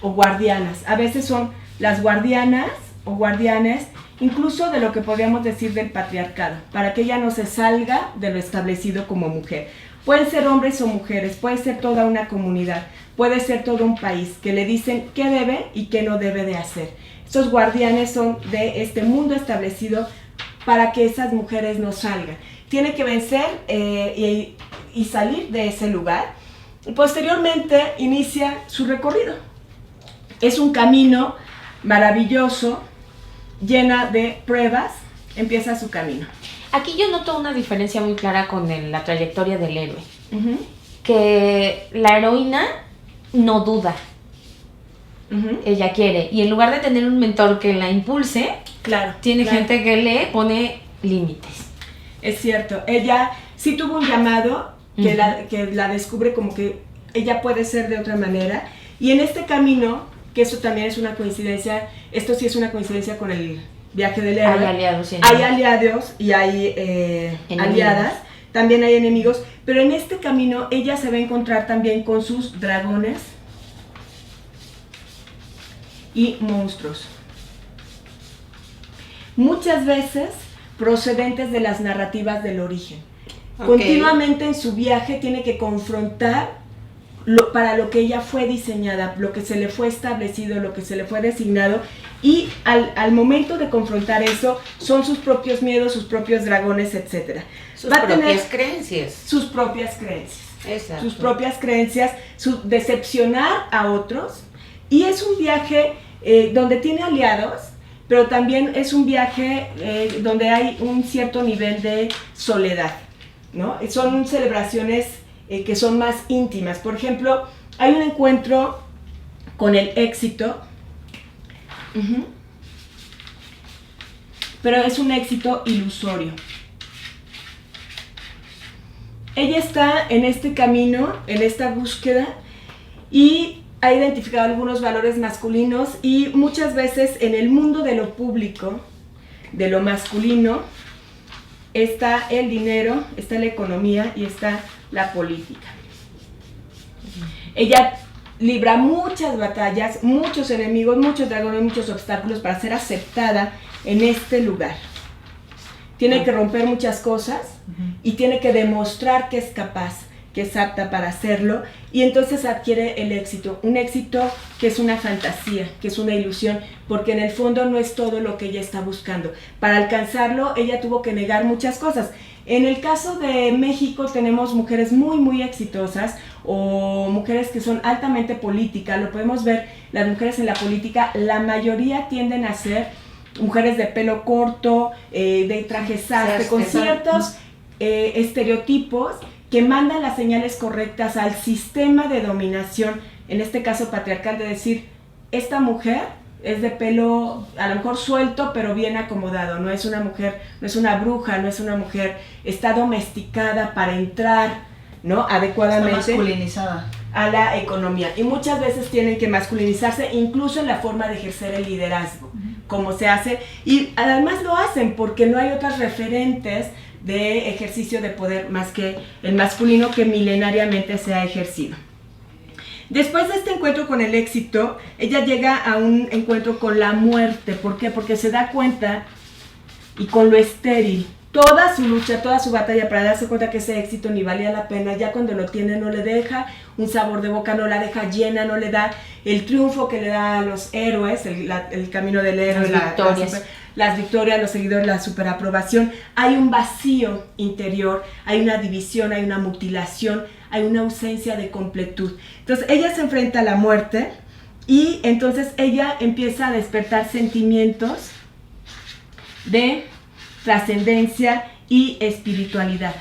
o guardianas. A veces son las guardianas o guardianes, incluso de lo que podríamos decir del patriarcado, para que ella no se salga de lo establecido como mujer. Pueden ser hombres o mujeres, puede ser toda una comunidad, puede ser todo un país, que le dicen qué debe y qué no debe de hacer. Estos guardianes son de este mundo establecido para que esas mujeres no salgan. Tiene que vencer y salir de ese lugar. Posteriormente inicia su recorrido. Es un camino maravilloso, llena de pruebas, empieza su camino. Aquí yo noto una diferencia muy clara con la trayectoria del héroe. Que la heroína no duda. Ella quiere. Y en lugar de tener un mentor que la impulse, tiene gente que le pone límites. Es cierto. Ella sí tuvo un llamado que la descubre como que ella puede ser de otra manera. Y en este camino, que eso también es una coincidencia, esto sí es una coincidencia con el viaje del héroe. Hay aliados y enemigos. Hay aliados y hay aliadas, también hay enemigos, pero en este camino ella se va a encontrar también con sus dragones y monstruos. Muchas veces procedentes de las narrativas del origen. Continuamente en su viaje tiene que confrontar para lo que ella fue diseñada, lo que se le fue establecido, lo que se le fue designado, y al momento de confrontar eso, son sus propios miedos, sus propios dragones, etc. Sus propias creencias. Sus propias creencias. Exacto. Sus propias creencias, decepcionar a otros, y es un viaje donde tiene aliados, pero también es un viaje donde hay un cierto nivel de soledad, ¿no? Son celebraciones que son más íntimas. Por ejemplo, hay un encuentro con el éxito, pero es un éxito ilusorio. Ella está en este camino, en esta búsqueda, y ha identificado algunos valores masculinos, y muchas veces en el mundo de lo público, de lo masculino, está el dinero, está la economía y está la política. Ella libra muchas batallas, muchos enemigos, muchos dragones, muchos obstáculos para ser aceptada en este lugar. Tiene que romper muchas cosas y tiene que demostrar que es capaz, que es apta para hacerlo, y entonces adquiere el éxito, un éxito que es una fantasía, que es una ilusión, porque en el fondo no es todo lo que ella está buscando. Para alcanzarlo, ella tuvo que negar muchas cosas. En el caso de México tenemos mujeres muy, muy exitosas, o mujeres que son altamente políticas. Lo podemos ver, las mujeres en la política, la mayoría tienden a ser mujeres de pelo corto, de traje sastre, con ciertos estereotipos que mandan las señales correctas al sistema de dominación, en este caso patriarcal, de decir, esta mujer es de pelo a lo mejor suelto, pero bien acomodado, no es una mujer, no es una bruja, no es una mujer, está domesticada para entrar, ¿no?, adecuadamente. Está masculinizada. A la economía, y muchas veces tienen que masculinizarse, incluso en la forma de ejercer el liderazgo, como se hace, y además lo hacen porque no hay otras referentes de ejercicio de poder más que el masculino, que milenariamente se ha ejercido. Después de este encuentro con el éxito, ella llega a un encuentro con la muerte. ¿Por qué? Porque se da cuenta, y con lo estéril, toda su lucha, toda su batalla para darse cuenta que ese éxito ni valía la pena, ya cuando lo tiene no le deja un sabor de boca, no la deja llena, no le da el triunfo que le da a los héroes, el camino del héroe, las victorias, los seguidores, la superaprobación. Hay un vacío interior, hay una división, hay una mutilación, hay una ausencia de completud. Entonces ella se enfrenta a la muerte, y entonces ella empieza a despertar sentimientos de trascendencia y espiritualidad.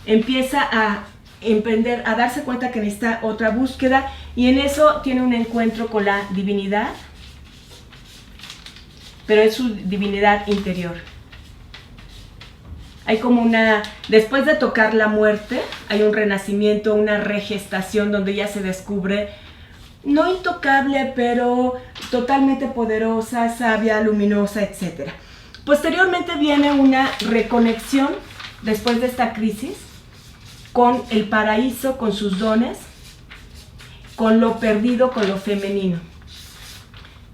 empieza a emprender, a darse cuenta que necesita otra búsqueda, y en eso tiene un encuentro con la divinidad, pero es su divinidad interior. Hay como después de tocar la muerte, hay un renacimiento, una regestación donde ella se descubre no intocable, pero totalmente poderosa, sabia, luminosa, etc. Posteriormente viene una reconexión, después de esta crisis, con el paraíso, con sus dones, con lo perdido, con lo femenino.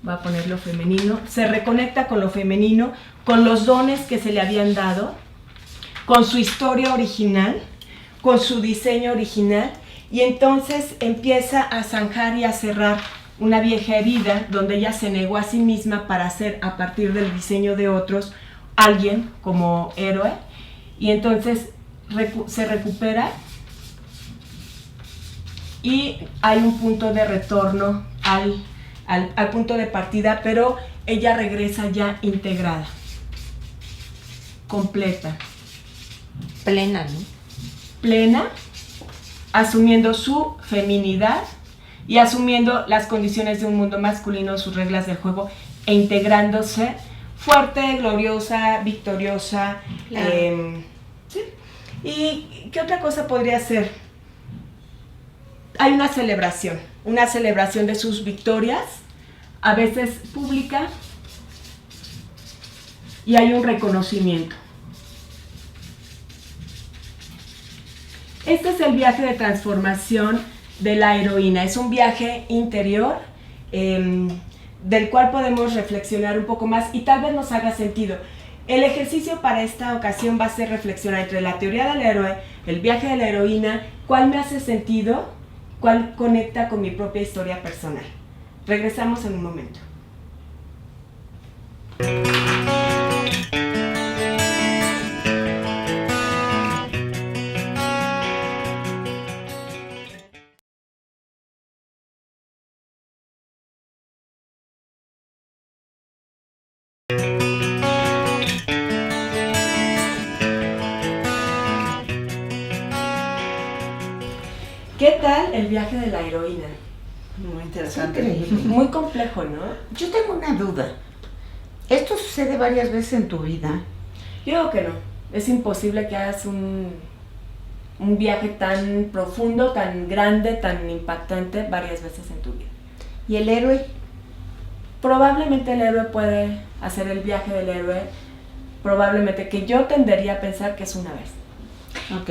Va a poner lo femenino. Se reconecta con lo femenino, con los dones que se le habían dado, con su historia original, con su diseño original, y entonces empieza a zanjar y a cerrar una vieja herida donde ella se negó a sí misma para ser, a partir del diseño de otros, alguien como héroe, y entonces se recupera y hay un punto de retorno al punto de partida, pero ella regresa ya integrada, completa, Plena, ¿no? plena, asumiendo su feminidad y asumiendo las condiciones de un mundo masculino, sus reglas del juego, e integrándose fuerte, gloriosa, victoriosa. Claro. ¿Sí? ¿Y qué otra cosa podría ser? Hay una celebración de sus victorias, a veces pública, y hay un reconocimiento. Este es el viaje de transformación de la heroína. Es un viaje interior del cual podemos reflexionar un poco más y tal vez nos haga sentido. El ejercicio para esta ocasión va a ser reflexionar entre la teoría del héroe, el viaje de la heroína, cuál me hace sentido, cuál conecta con mi propia historia personal. Regresamos en un momento. ¿Qué tal el viaje de la heroína? Muy interesante. Increíble. Muy complejo, ¿no? Yo tengo una duda. ¿Esto sucede varias veces en tu vida? Yo digo que no. Es imposible que hagas un viaje tan profundo, tan grande, tan impactante varias veces en tu vida. ¿Y el héroe? Probablemente el héroe puede hacer el viaje del héroe, probablemente, que yo tendería a pensar que es una vez. Ok.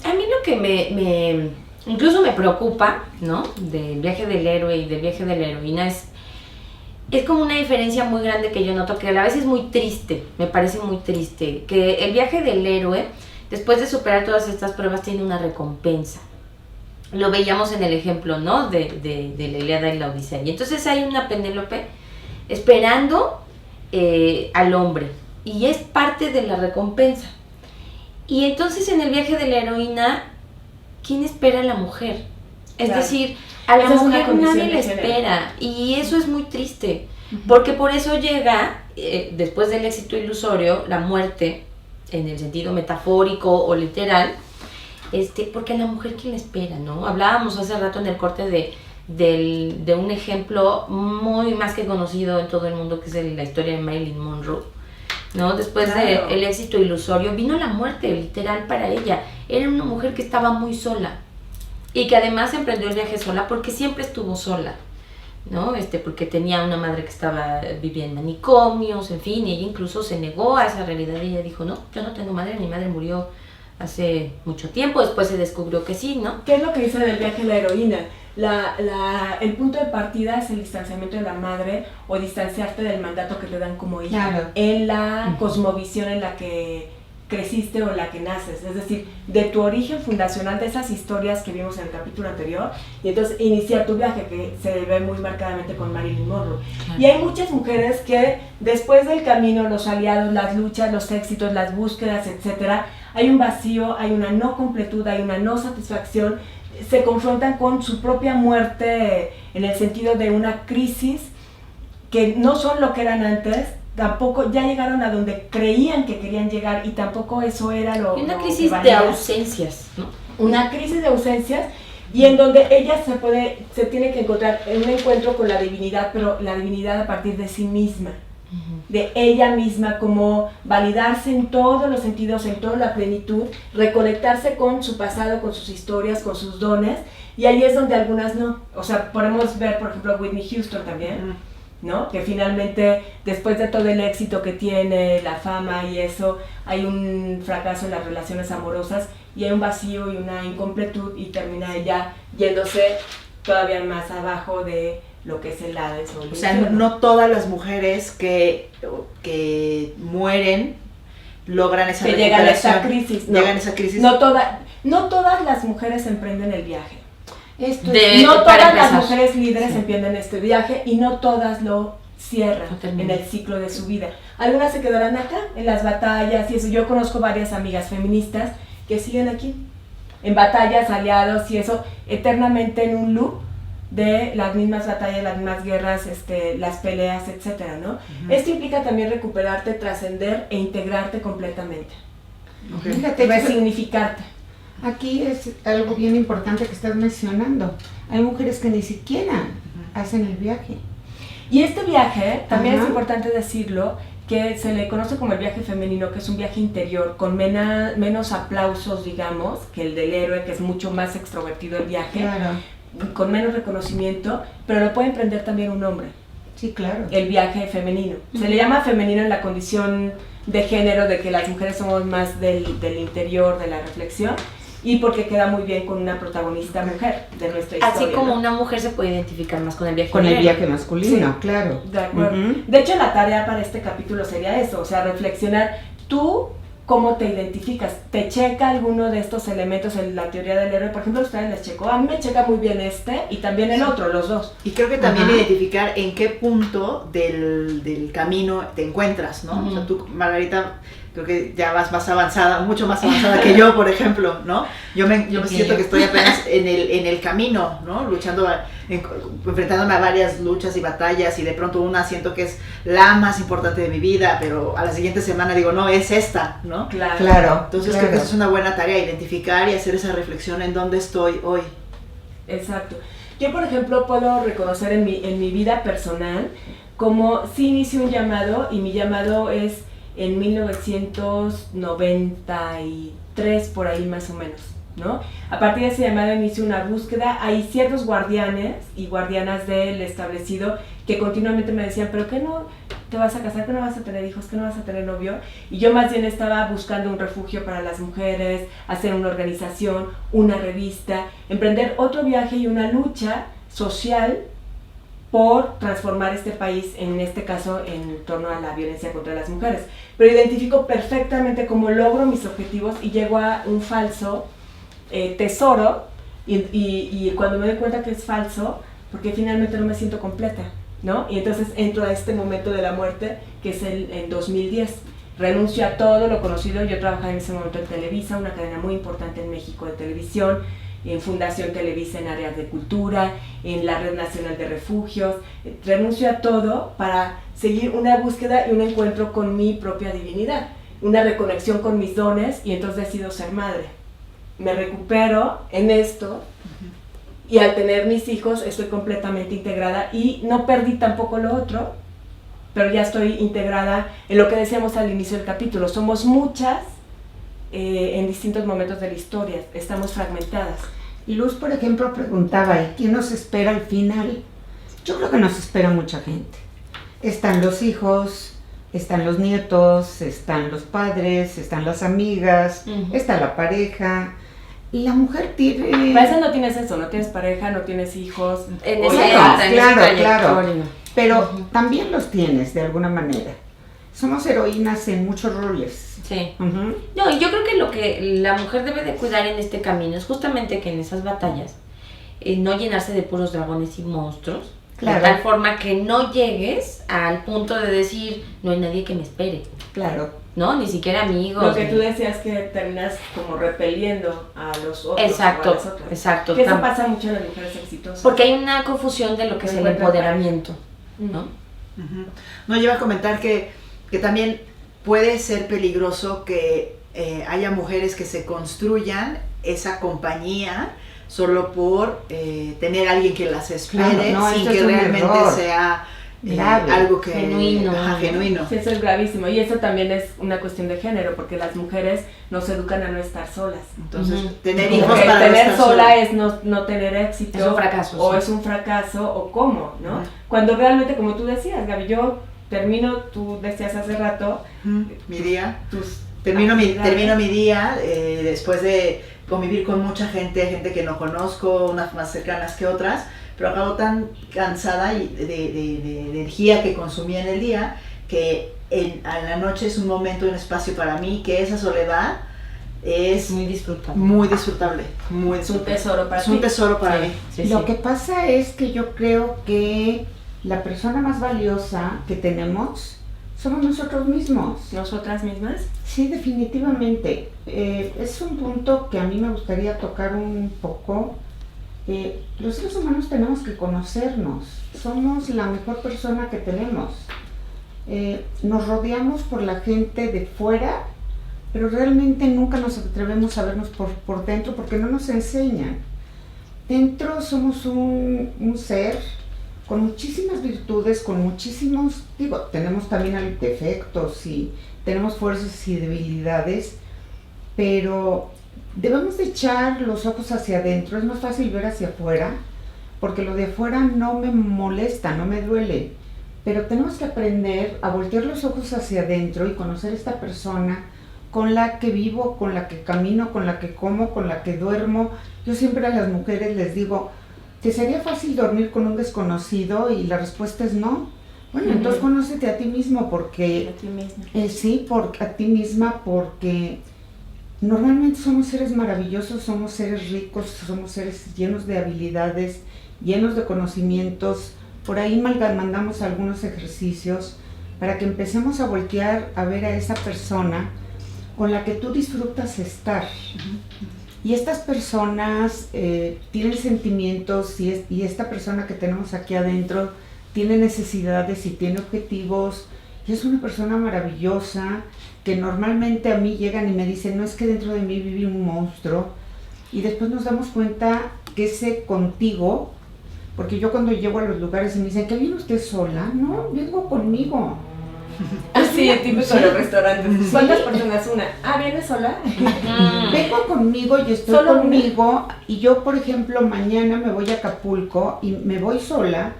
A mí lo que incluso me preocupa, ¿no? Del viaje del héroe y del viaje de la heroína es como una diferencia muy grande que yo noto, que a la vez es muy triste, me parece muy triste, que el viaje del héroe, después de superar todas estas pruebas, tiene una recompensa. Lo veíamos en el ejemplo, ¿no? De la Ilíada y la Odisea. Y entonces hay una Penélope esperando al hombre, y es parte de la recompensa. Y entonces en el viaje de la heroína, ¿quién espera a la mujer? Es Claro. decir, a la Esa es una mujer condición nadie de la género. espera, y eso es muy triste, porque por eso llega, después del éxito ilusorio, la muerte, en el sentido metafórico o literal, porque a la mujer ¿quién la espera, no? Hablábamos hace rato en el corte de un ejemplo muy más que conocido en todo el mundo, que es la historia de Marilyn Monroe, ¿no? Después Claro. del éxito ilusorio vino la muerte literal para ella. Era una mujer que estaba muy sola y que además emprendió el viaje sola porque siempre estuvo sola, ¿no? Porque tenía una madre que estaba viviendo en manicomios, en fin, y ella incluso se negó a esa realidad y ella dijo, no, yo no tengo madre, mi madre murió hace mucho tiempo, después se descubrió que sí, ¿no? ¿Qué es lo que dice del viaje de la heroína? El punto de partida es el distanciamiento de la madre o distanciarte del mandato que te dan como hija, Claro. en la cosmovisión en la que creciste o en la que naces, es decir, de tu origen fundacional, de esas historias que vimos en el capítulo anterior, y entonces iniciar tu viaje, que se ve muy marcadamente con Marilyn Monroe. Claro. Y hay muchas mujeres que después del camino, los aliados, las luchas, los éxitos, las búsquedas, etcétera, hay un vacío, hay una no completud, hay una no satisfacción, se confrontan con su propia muerte en el sentido de una crisis, que no son lo que eran antes, tampoco ya llegaron a donde creían que querían llegar y tampoco eso era lo Y una lo crisis que de valía. ausencias, ¿no? Una crisis de ausencias y en donde ella se tiene que encontrar en un encuentro con la divinidad, pero la divinidad a partir de sí misma, de ella misma, como validarse en todos los sentidos, en toda la plenitud, reconectarse con su pasado, con sus historias, con sus dones, y ahí es donde algunas no. O sea, podemos ver, por ejemplo, a Whitney Houston también, ¿no? Que finalmente, después de todo el éxito que tiene, la fama y eso, hay un fracaso en las relaciones amorosas y hay un vacío y una incompletud y termina ella yéndose todavía más abajo de lo que es el Hades o el O sea, infierno. no todas las mujeres que mueren logran esa Que llegan a recuperación. esa crisis. No, Llegan a esa crisis. no todas las mujeres emprenden el viaje. Esto De- No para todas las empezar. mujeres líderes Sí. emprenden este viaje y no todas lo cierran Lo terminan. en el ciclo de su vida. Algunas se quedarán acá, en las batallas y eso. Yo conozco varias amigas feministas que siguen aquí, en batallas, aliados y eso, eternamente en un loop de las mismas batallas, las mismas guerras, las peleas, etcétera, ¿no? Esto implica también recuperarte, trascender e integrarte completamente, Ok. Fíjate, resignificarte. aquí es algo bien importante que estás mencionando. Hay mujeres que ni siquiera hacen el viaje. Y este viaje, también Ajá. es importante decirlo, que se le conoce como el viaje femenino, que es un viaje interior, con menos aplausos, digamos, que el del héroe, que es mucho más extrovertido el viaje, Claro, con menos reconocimiento, pero lo puede emprender también un hombre, sí, claro. el viaje femenino. Se le llama femenino en la condición de género, de que las mujeres somos más del interior, de la reflexión, y porque queda muy bien con una protagonista mujer de nuestra historia. Así como ¿no? una mujer se puede identificar más con el viaje Con el del viaje héroe. masculino, Sí. claro. De acuerdo. Ujú. De hecho, la tarea para este capítulo sería eso, o sea, reflexionar tú cómo te identificas. ¿Te checa alguno de estos elementos en la teoría del héroe? Por ejemplo, a ustedes les checó. A mí me checa muy bien este y también el otro, los dos. Y creo que también Ajá. identificar en qué punto del camino te encuentras, ¿no? O sea, tú, Margarita, creo que ya vas más avanzada, mucho más avanzada que yo, por ejemplo, ¿no? Yo me siento que estoy apenas en el camino, ¿no? Luchando, enfrentándome a varias luchas y batallas y de pronto una siento que es la más importante de mi vida, pero a la siguiente semana digo, no, es esta, ¿no? Claro. Entonces claro. creo que eso es una buena tarea, identificar y hacer esa reflexión en dónde estoy hoy. Exacto. Yo, por ejemplo, puedo reconocer en mi vida personal como sí inicio un llamado y mi llamado es en 1993, por ahí más o menos, ¿no? A partir de ese llamado inicio una búsqueda. Hay ciertos guardianes y guardianas del establecido que continuamente me decían, pero ¿qué no te vas a casar? ¿Qué no vas a tener hijos? ¿Qué no vas a tener novio? Y yo más bien estaba buscando un refugio para las mujeres, hacer una organización, una revista, emprender otro viaje y una lucha social por transformar este país, en este caso en torno a la violencia contra las mujeres. Pero identifico perfectamente cómo logro mis objetivos y llego a un falso tesoro y cuando me doy cuenta que es falso, porque finalmente no me siento completa, ¿no? Y entonces entro a este momento de la muerte, que es en 2010. Renuncio a todo lo conocido. Yo trabajaba en ese momento en Televisa, una cadena muy importante en México de televisión, en Fundación Televisa en áreas de cultura, en la Red Nacional de Refugios. Renuncio a todo para seguir una búsqueda y un encuentro con mi propia divinidad, una reconexión con mis dones, y entonces decido ser madre. Me recupero en esto y al tener mis hijos estoy completamente integrada y no perdí tampoco lo otro, pero ya estoy integrada en lo que decíamos al inicio del capítulo. Somos muchas en distintos momentos de la historia, estamos fragmentadas. Y Luz, por ejemplo, preguntaba, ¿y quién nos espera al final? Yo creo que nos espera mucha gente. Están los hijos, están los nietos, están los padres, están las amigas, Ujú. está la pareja. Y la mujer tiene... A veces no tienes eso, no tienes pareja, no tienes hijos. En o esa hijas. edad, en claro, esa claro. trayectoria. Pero Ujú. también los tienes de alguna manera. Somos heroínas en muchos roles. Sí. Ujú. No, y yo creo que lo que la mujer debe de cuidar en este camino es justamente que en esas batallas no llenarse de puros dragones y monstruos, Claro. de tal forma que no llegues al punto de decir, no hay nadie que me espere, Claro. ¿no? Ni siquiera amigos. Lo que ni- tú decías, que terminas como repeliendo a los otros. Exacto, o a las otras. exacto. Que eso Tam- pasa mucho en las mujeres exitosas. Porque hay una confusión de lo que es el Encuentran empoderamiento, ¿no? Ujú. No, yo iba a comentar que que también puede ser peligroso que haya mujeres que se construyan esa compañía solo por tener a alguien que las espere, Claro, no, sin esto que es un realmente error. sea Grave, algo que genuino. genuino. Sí, eso es gravísimo. Y eso también es una cuestión de género, porque las mujeres nos educan a no estar solas. Entonces, Ujú. tener Como hijos que para no tener estar sola sola. es no tener éxito. Es un fracaso, O sí. es un fracaso, o cómo, ¿no? Ujú. Cuando realmente, como tú decías, Gaby, yo termino, tú decías hace rato, Mi día. tus Termino actividades. mi día después de convivir con mucha gente que no conozco, unas más cercanas que otras, pero acabo tan cansada y de energía que consumía en el día que a la noche es un momento, un espacio para mí, que esa soledad es Muy disfrutable. muy disfrutable, muy Es un disfrutable. tesoro para Es un ti. tesoro para mí. Sí, Lo sí. que pasa es que yo creo que la persona más valiosa que tenemos somos nosotros mismos. ¿Nosotras mismas? Sí, definitivamente. Es un punto que a mí me gustaría tocar un poco. Los seres humanos tenemos que conocernos. Somos la mejor persona que tenemos. Nos rodeamos por la gente de fuera, pero realmente nunca nos atrevemos a vernos por dentro porque no nos enseñan. Dentro somos un ser con muchísimas virtudes, con muchísimos, tenemos también defectos y tenemos fuerzas y debilidades, pero debemos de echar los ojos hacia adentro. Es más fácil ver hacia afuera, porque lo de afuera no me molesta, no me duele, pero tenemos que aprender a voltear los ojos hacia adentro y conocer esta persona con la que vivo, con la que camino, con la que como, con la que duermo. Yo siempre a las mujeres les digo, ¿te sería fácil dormir con un desconocido? Y la respuesta es no. Bueno, entonces conócete a ti mismo, porque A ti misma. sí, a ti misma, porque normalmente somos seres maravillosos, somos seres ricos, somos seres llenos de habilidades, llenos de conocimientos. Por ahí mandamos algunos ejercicios para que empecemos a voltear a ver a esa persona con la que tú disfrutas estar. Y estas personas tienen sentimientos, y esta persona que tenemos aquí adentro tiene necesidades y tiene objetivos, y es una persona maravillosa que normalmente a mí llegan y me dicen, no, es que dentro de mí vive un monstruo, y después nos damos cuenta que ese contigo, porque yo cuando llego a los lugares y me dicen, ¿qué viene usted sola? No, vengo conmigo. Así, típico Sí. de los restaurantes. Sí. ¿Cuántas personas? Una. ¿Vienes sola? Vengo conmigo y estoy ¿Solo conmigo, y yo, por ejemplo, mañana me voy a Acapulco y me voy sola,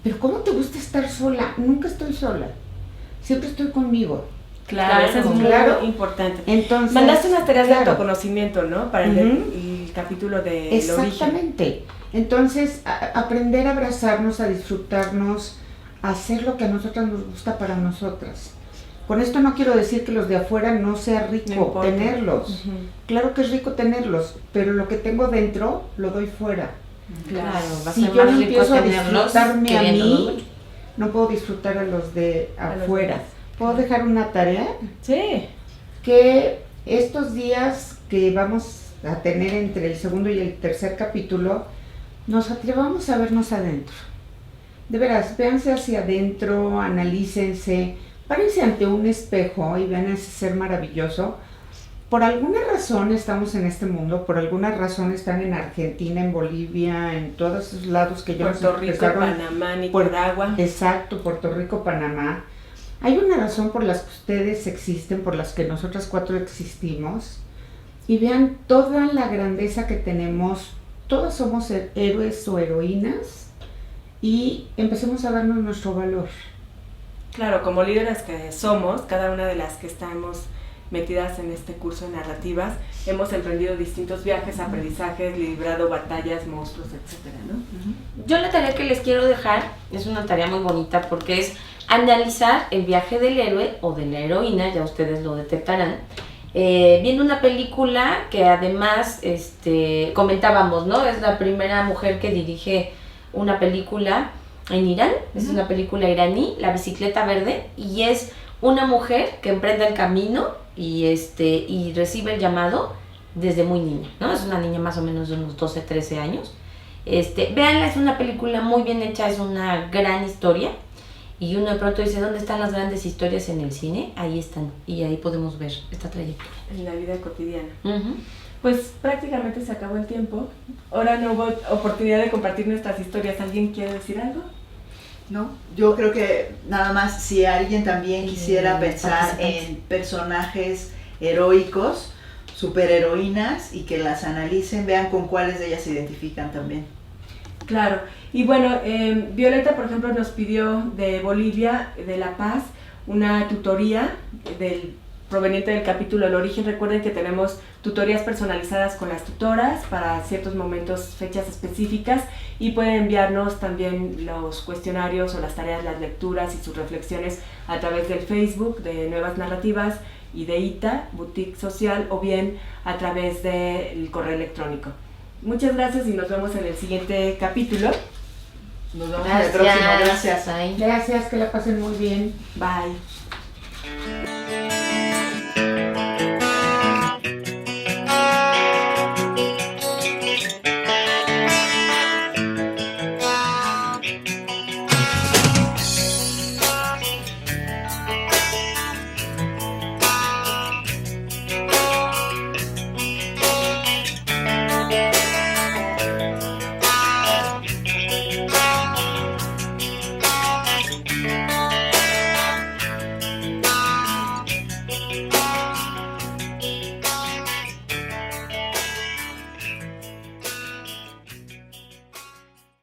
pero ¿cómo te gusta estar sola? Nunca estoy sola, siempre estoy conmigo. Claro, eso es muy Claro. importante. Entonces, Mandaste unas tareas de claro, autoconocimiento, ¿no? Para el, Ujú. el capítulo del origen. exactamente. Entonces, aprender a abrazarnos, a disfrutarnos, a hacer lo que a nosotras nos gusta para nosotras. Con esto no quiero decir que los de afuera no sea No rico importa. tenerlos. Ujú. Claro que es rico tenerlos, pero lo que tengo dentro lo doy fuera. Claro, va a Si ser yo no más rico empiezo a tenerlos disfrutarme a queriéndolos mí, mucho. no puedo disfrutar a los de A los afuera. demás. ¿Puedo dejar una tarea? Sí. Que estos días que vamos a tener entre el segundo y el tercer capítulo, nos atrevamos a vernos adentro. De veras, véanse hacia adentro, analícense, párense ante un espejo y vean ese ser maravilloso. Por alguna razón estamos en este mundo, por alguna razón están en Argentina, en Bolivia, en todos esos lados que ya nos Puerto Rico, empezaron. Panamá, Nicaragua. Exacto, Puerto Rico, Panamá. Hay una razón por las que ustedes existen, por las que nosotras cuatro existimos, y vean toda la grandeza que tenemos. Todos somos héroes o heroínas, y empecemos a darnos nuestro valor. Claro, como líderes que somos, cada una de las que estamos metidas en este curso de narrativas, hemos emprendido distintos viajes, aprendizajes, librado batallas, monstruos, etcétera, ¿no? Yo la tarea que les quiero dejar es una tarea muy bonita porque es analizar el viaje del héroe o de la heroína, ya ustedes lo detectarán, viendo una película que además comentábamos, ¿no? Es la primera mujer que dirige una película en Irán, es una película iraní, La bicicleta verde, y es una mujer que emprende el camino y recibe el llamado desde muy niña, ¿no? Es una niña más o menos de unos 12, 13 años. Véanla, es una película muy bien hecha, es una gran historia. y uno de pronto dice, ¿dónde están las grandes historias en el cine? Ahí están, y ahí podemos ver esta trayectoria. En la vida cotidiana. Uh-huh. Pues prácticamente se acabó el tiempo. Ahora no hubo oportunidad de compartir nuestras historias. ¿Alguien quiere decir algo? No, yo creo que nada más si alguien también quisiera pensar en personajes heroicos, superheroínas, y que las analicen, vean con cuáles de ellas se identifican también. Claro, y bueno, Violeta, por ejemplo, nos pidió de Bolivia, de La Paz, una tutoría proveniente del capítulo El Origen. Recuerden que tenemos tutorías personalizadas con las tutoras para ciertos momentos, fechas específicas, y pueden enviarnos también los cuestionarios o las tareas, las lecturas y sus reflexiones a través del Facebook de Nuevas Narrativas y de ITA, Boutique Social, o bien a través del correo electrónico. Muchas gracias y nos vemos en el siguiente capítulo. Nos vemos en el próximo. Gracias. Bye. Gracias, que la pasen muy bien. Bye.